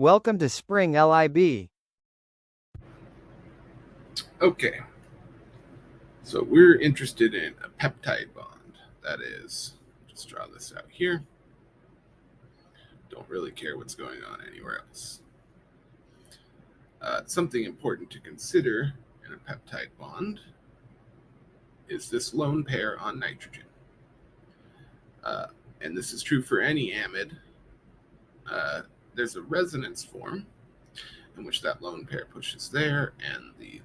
Welcome to Spring LIB. Okay, so we're interested in a peptide bond. That is, just draw this out here. Don't really care what's going on anywhere else. Something important to consider in a peptide bond is this lone pair on nitrogen. And this is true for any amide. There's a resonance form in which that lone pair pushes there, and the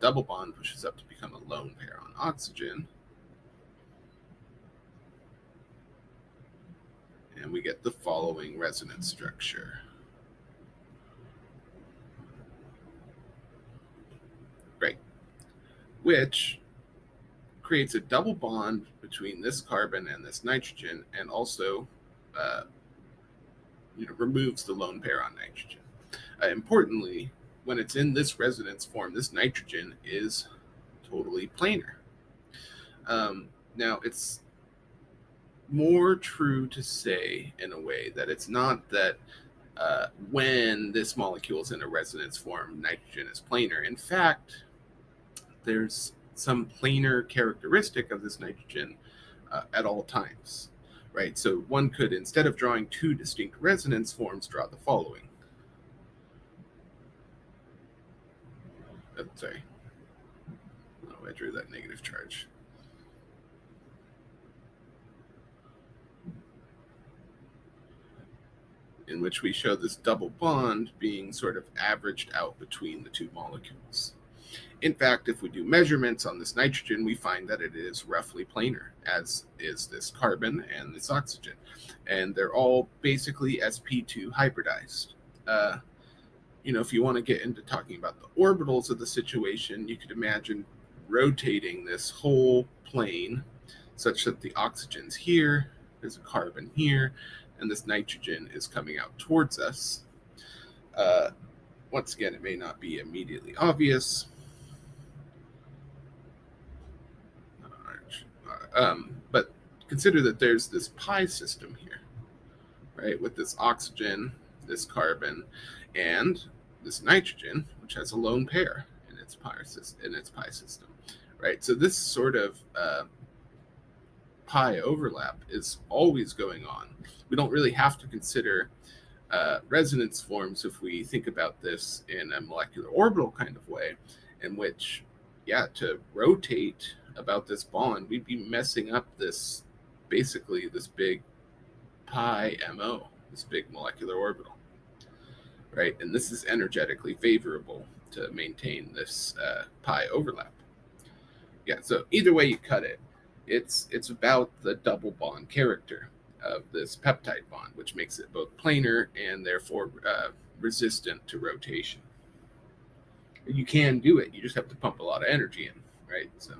double bond pushes up to become a lone pair on oxygen. And we get the following resonance structure. Right. Which creates a double bond between this carbon and this nitrogen, and also removes the lone pair on nitrogen. Importantly, when it's in this resonance form, this nitrogen is totally planar. Now, it's more true to say, in a way, that it's not that when this molecule is in a resonance form, nitrogen is planar. In fact, there's some planar characteristic of this nitrogen at all times, right? So one could, instead of drawing two distinct resonance forms, draw the following. Sorry. Oh, I drew that negative charge. In which we show this double bond being sort of averaged out between the two molecules. In fact, if we do measurements on this nitrogen, we find that it is roughly planar, as is this carbon and this oxygen. And they're all basically sp2 hybridized. If you want to get into talking about the orbitals of the situation, you could imagine rotating this whole plane such that the oxygen's here, there's a carbon here, and this nitrogen is coming out towards us. Once again, it may not be immediately obvious. But consider that there's this pi system here, right, with this oxygen, this carbon, and this nitrogen, which has a lone pair in its pi system, right? So this sort of pi overlap is always going on. We don't really have to consider resonance forms if we think about this in a molecular orbital kind of way, in which, to rotate about this bond, we'd be messing up this big pi MO, this big molecular orbital, right? And this is energetically favorable to maintain this pi overlap. So either way you cut it, it's about the double bond character of this peptide bond, which makes it both planar and therefore resistant to rotation. You can do it, you just have to pump a lot of energy in, right? So